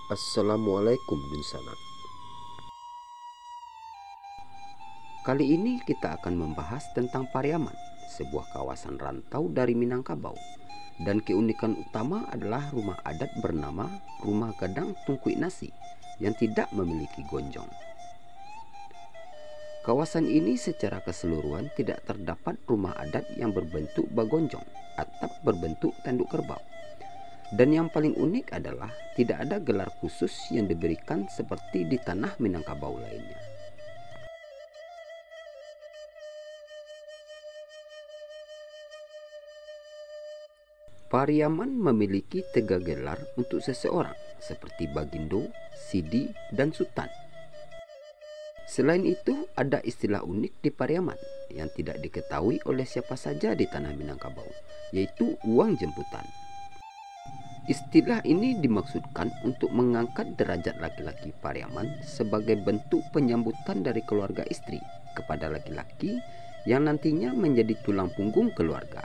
Assalamualaikum Dunsana. Kali ini kita akan membahas tentang Pariaman, sebuah kawasan rantau dari Minangkabau. Dan keunikan utama adalah rumah adat bernama Rumah Gadang Tungkuy Nasi yang tidak memiliki gonjong. Kawasan ini secara keseluruhan tidak terdapat rumah adat yang berbentuk bagonjong, atap berbentuk tanduk kerbau. Dan yang paling unik adalah tidak ada gelar khusus yang diberikan seperti di tanah Minangkabau lainnya. Pariaman memiliki 3 gelar untuk seseorang seperti Bagindo, Sidi, dan Sultan. Selain itu, ada istilah unik di Pariaman yang tidak diketahui oleh siapa saja di tanah Minangkabau, yaitu uang jemputan. Istilah ini dimaksudkan untuk mengangkat derajat laki-laki Pariaman sebagai bentuk penyambutan dari keluarga istri kepada laki-laki yang nantinya menjadi tulang punggung keluarga.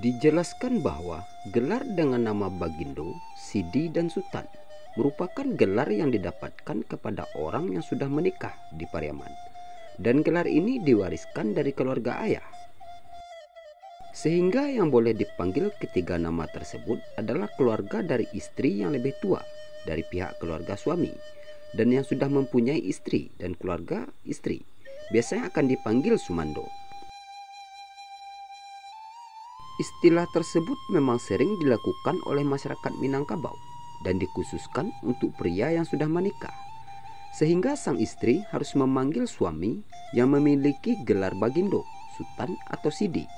Dijelaskan bahwa gelar dengan nama Bagindo, Sidi, dan Sultan merupakan gelar yang didapatkan kepada orang yang sudah menikah di Pariaman, dan gelar ini diwariskan dari keluarga ayah. Sehingga yang boleh dipanggil ketiga nama tersebut adalah keluarga dari istri yang lebih tua dari pihak keluarga suami, dan yang sudah mempunyai istri dan keluarga istri biasanya akan dipanggil Sumando. Istilah tersebut memang sering dilakukan oleh masyarakat Minangkabau dan dikhususkan untuk pria yang sudah menikah, sehingga sang istri harus memanggil suami yang memiliki gelar Bagindo, Sultan, atau Sidi.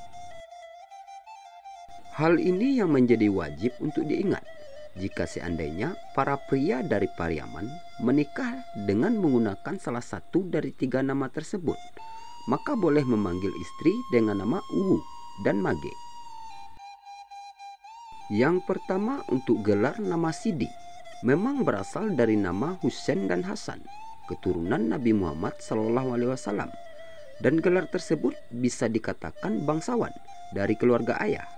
Hal ini yang menjadi wajib untuk diingat jika seandainya para pria dari Pariaman menikah dengan menggunakan salah satu dari 3 nama tersebut, maka boleh memanggil istri dengan nama Uwu dan Mage. Yang pertama, untuk gelar nama Sidi memang berasal dari nama Husain dan Hasan, keturunan Nabi Muhammad SAW, dan gelar tersebut bisa dikatakan bangsawan dari keluarga ayah.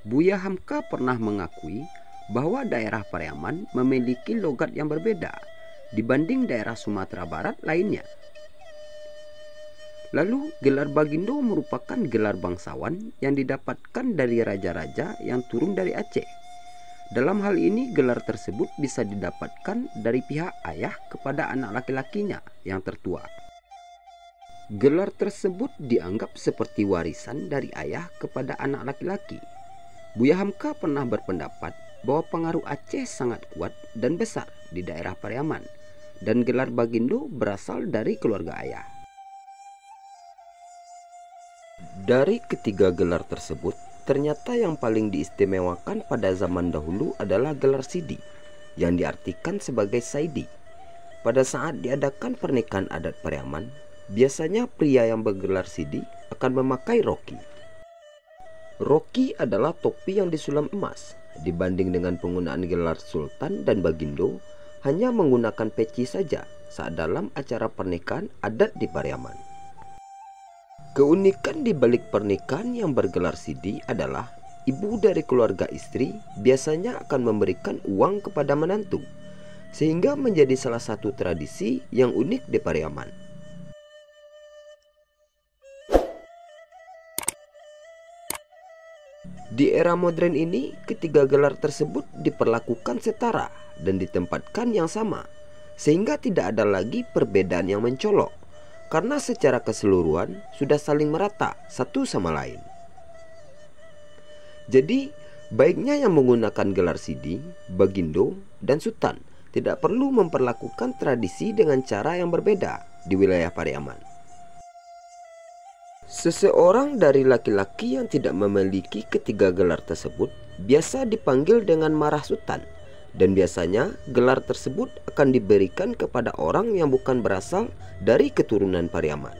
Buya Hamka pernah mengakui bahwa daerah Pariaman memiliki logat yang berbeda dibanding daerah Sumatera Barat lainnya. Lalu, gelar Bagindo merupakan gelar bangsawan yang didapatkan dari raja-raja yang turun dari Aceh. Dalam hal ini, gelar tersebut bisa didapatkan dari pihak ayah kepada anak laki-lakinya yang tertua. Gelar tersebut dianggap seperti warisan dari ayah kepada anak laki-laki. Buya Hamka pernah berpendapat bahwa pengaruh Aceh sangat kuat dan besar di daerah Pariaman, dan gelar Bagindo berasal dari keluarga ayah. Dari ketiga gelar tersebut, ternyata yang paling diistimewakan pada zaman dahulu adalah gelar Sidi, yang diartikan sebagai Saidi. Pada saat diadakan pernikahan adat Pariaman, biasanya pria yang bergelar Sidi akan memakai roki. Roki adalah topi yang disulam emas, dibanding dengan penggunaan gelar Sultan dan Bagindo hanya menggunakan peci saja saat dalam acara pernikahan adat di Pariaman. Keunikan di balik pernikahan yang bergelar Sidi adalah ibu dari keluarga istri biasanya akan memberikan uang kepada menantu, sehingga menjadi salah satu tradisi yang unik di Pariaman. Di era modern ini, ketiga gelar tersebut diperlakukan setara dan ditempatkan yang sama, sehingga tidak ada lagi perbedaan yang mencolok, karena secara keseluruhan sudah saling merata satu sama lain. Jadi, baiknya yang menggunakan gelar Sidi, Bagindo, dan Sultan tidak perlu memperlakukan tradisi dengan cara yang berbeda di wilayah Pariaman. Seseorang dari laki-laki yang tidak memiliki ketiga gelar tersebut biasa dipanggil dengan marah Sultan, dan biasanya gelar tersebut akan diberikan kepada orang yang bukan berasal dari keturunan Pariaman.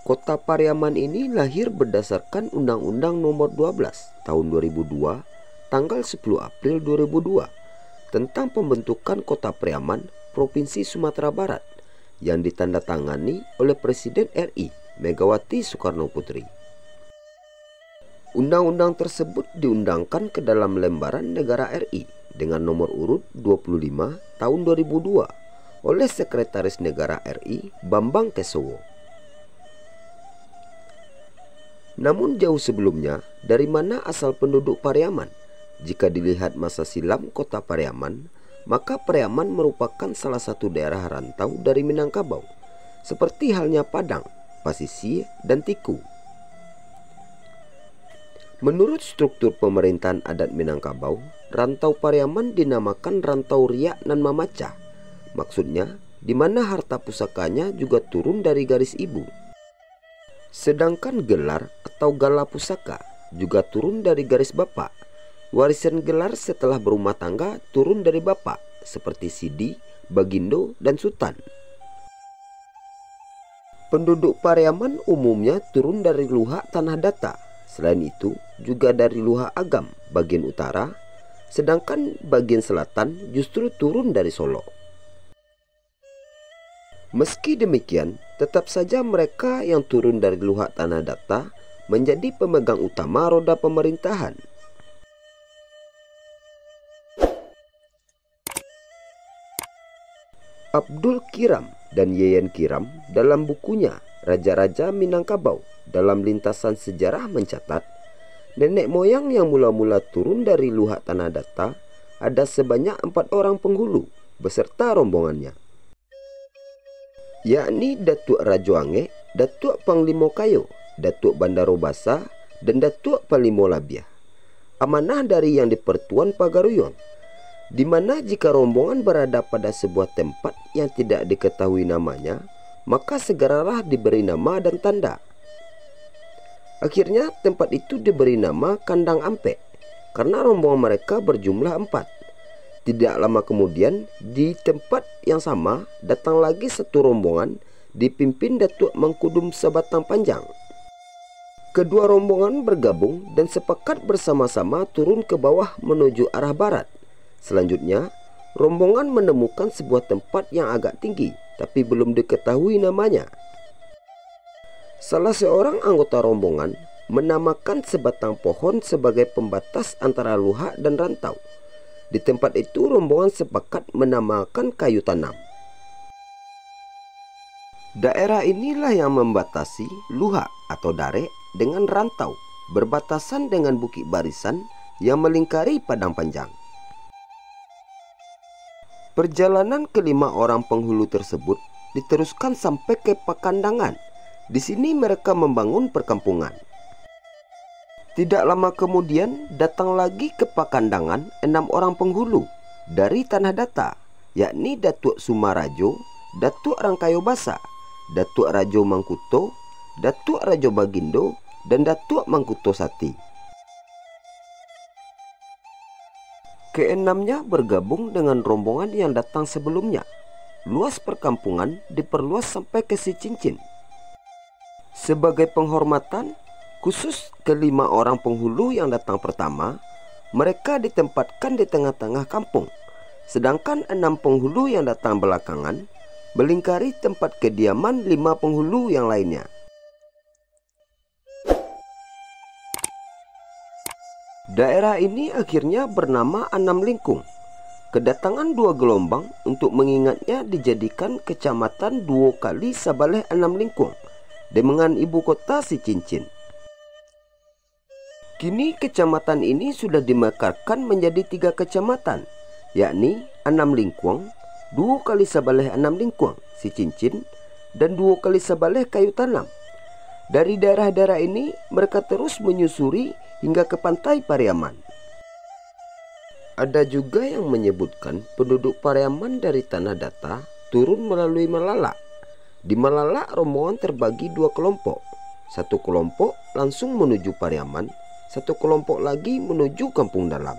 Kota Pariaman ini lahir berdasarkan Undang-Undang Nomor 12 Tahun 2002, tanggal 10 April 2002 tentang pembentukan Kota Pariaman Provinsi Sumatera Barat yang ditandatangani oleh Presiden RI Megawati Soekarno Putri. Undang-undang tersebut diundangkan ke dalam lembaran negara RI dengan nomor urut 25 tahun 2002 oleh Sekretaris Negara RI Bambang Kesowo. Namun jauh sebelumnya, dari mana asal penduduk Pariaman? Jika dilihat masa silam kota Pariaman, maka Pariaman merupakan salah satu daerah rantau dari Minangkabau, seperti halnya Padang, Pasisir, dan Tiku. Menurut struktur pemerintahan adat Minangkabau, rantau Pariaman dinamakan Rantau Riak nan Mamacah. Maksudnya, di mana harta pusakanya juga turun dari garis ibu. Sedangkan gelar atau gala pusaka juga turun dari garis bapak. Warisan gelar setelah berumah tangga turun dari bapak, seperti Sidi, Bagindo, dan Sultan. Penduduk Pariaman umumnya turun dari Luhak Tanah Datar. Selain itu, juga dari Luhak Agam bagian utara, sedangkan bagian selatan justru turun dari Solo. Meski demikian, tetap saja mereka yang turun dari Luhak Tanah Datar menjadi pemegang utama roda pemerintahan. Abdul Kiram dan Yeyen Kiram dalam bukunya Raja-Raja Minangkabau dalam lintasan sejarah mencatat, nenek moyang yang mula-mula turun dari Luhak Tanah Datar ada sebanyak 4 orang penghulu beserta rombongannya, yakni Datuk Rajoange, Datuk Panglimo Kayo, Datuk Bandaro Basa, dan Datuk Panglimo Labiah. Amanah dari yang di-Pertuan Pagaruyung, di mana jika rombongan berada pada sebuah tempat yang tidak diketahui namanya, maka segeralah diberi nama dan tanda. Akhirnya tempat itu diberi nama Kandang Ampek karena rombongan mereka berjumlah 4. Tidak lama kemudian, di tempat yang sama datang lagi satu rombongan dipimpin Datuk Mangkudum Sebatang Panjang. Kedua rombongan bergabung dan sepakat bersama-sama turun ke bawah menuju arah barat. Selanjutnya, rombongan menemukan sebuah tempat yang agak tinggi, tapi belum diketahui namanya. Salah seorang anggota rombongan menamakan sebatang pohon sebagai pembatas antara Luhak dan rantau. Di tempat itu rombongan sepakat menamakan kayu tanam. Daerah inilah yang membatasi Luhak atau Darek dengan rantau, berbatasan dengan Bukit Barisan yang melingkari Padang Panjang. Perjalanan kelima orang penghulu tersebut diteruskan sampai ke Pakandangan. Di sini mereka membangun perkampungan. Tidak lama kemudian datang lagi ke Pakandangan 6 orang penghulu dari Tanah Datar, yakni Datuk Sumarajo, Datuk Rangkayo Basa, Datuk Rajo Mangkuto, Datuk Rajo Bagindo, dan Datuk Mangkuto Sati. Keenamnya bergabung dengan rombongan yang datang sebelumnya. Luas perkampungan diperluas sampai ke Sicincin. Sebagai penghormatan khusus kelima orang penghulu yang datang pertama, mereka ditempatkan di tengah-tengah kampung. Sedangkan 6 penghulu yang datang belakangan melingkari tempat kediaman 5 penghulu yang lainnya. Daerah ini akhirnya bernama Anam Lingkung. Kedatangan 2 gelombang untuk mengingatnya dijadikan kecamatan 2 kali Sabaleh Anam Lingkung dengan ibu kota Sicincin. Kini kecamatan ini sudah dimekarkan menjadi 3 kecamatan, yakni Anam Lingkuang, 2 kali Sabaleh Anam Lingkuang, Sicincin, dan 2 kali Sabaleh Kayu Tanam. Dari daerah-daerah ini mereka terus menyusuri hingga ke pantai Pariaman. Ada juga yang menyebutkan penduduk Pariaman dari Tanah Datar turun melalui Malalak. Di Malalak rombongan terbagi 2 kelompok. Satu kelompok langsung menuju Pariaman, satu kelompok lagi menuju Kampung Dalam.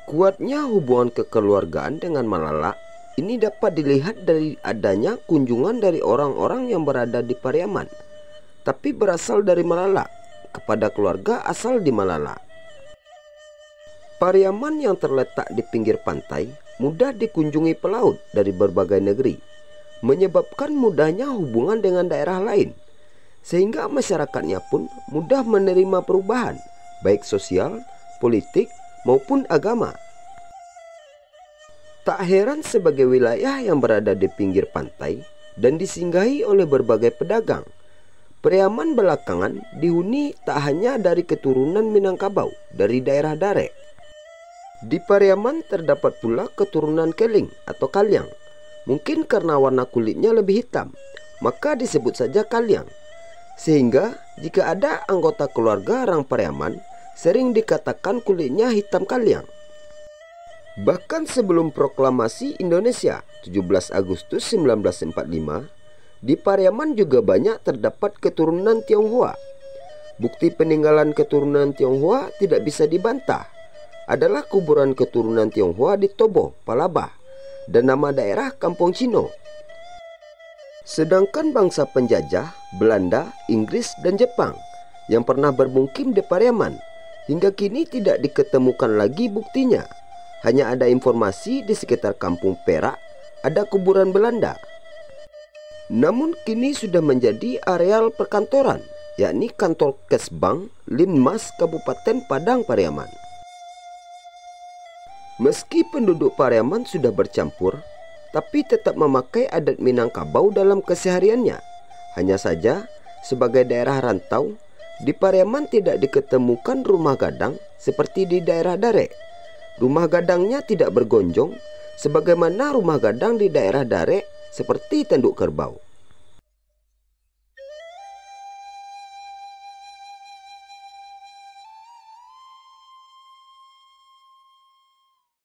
Kuatnya hubungan kekeluargaan dengan Malalak Ini dapat dilihat dari adanya kunjungan dari orang-orang yang berada di Pariaman, tapi berasal dari Malala, kepada keluarga asal di Malala. Pariaman yang terletak di pinggir pantai mudah dikunjungi pelaut dari berbagai negeri, menyebabkan mudahnya hubungan dengan daerah lain, sehingga masyarakatnya pun mudah menerima perubahan, baik sosial, politik, maupun agama. Tak heran sebagai wilayah yang berada di pinggir pantai dan disinggahi oleh berbagai pedagang, Pariaman belakangan dihuni tak hanya dari keturunan Minangkabau dari daerah Dare. Di Pariaman terdapat pula keturunan Keling atau Kalyang. Mungkin karena warna kulitnya lebih hitam, maka disebut saja Kalyang. Sehingga jika ada anggota keluarga orang Pariaman, sering dikatakan kulitnya hitam Kalyang. Bahkan sebelum proklamasi Indonesia 17 Agustus 1945, di Pariaman juga banyak terdapat keturunan Tionghoa. Bukti peninggalan keturunan Tionghoa tidak bisa dibantah. Adalah kuburan keturunan Tionghoa di Tobo, Palabah, dan nama daerah Kampung Cino. Sedangkan bangsa penjajah, Belanda, Inggris, dan Jepang yang pernah bermukim di Pariaman, hingga kini tidak diketemukan lagi buktinya. Hanya ada informasi di sekitar Kampung Perak ada kuburan Belanda. Namun kini sudah menjadi areal perkantoran, yakni kantor Kesbang Linmas Kabupaten Padang Pariaman. Meski penduduk Pariaman sudah bercampur, tapi tetap memakai adat Minangkabau dalam kesehariannya. Hanya saja sebagai daerah rantau, di Pariaman tidak diketemukan rumah gadang seperti di daerah Dare. Rumah gadangnya tidak bergonjong sebagaimana rumah gadang di daerah Dare seperti tanduk kerbau.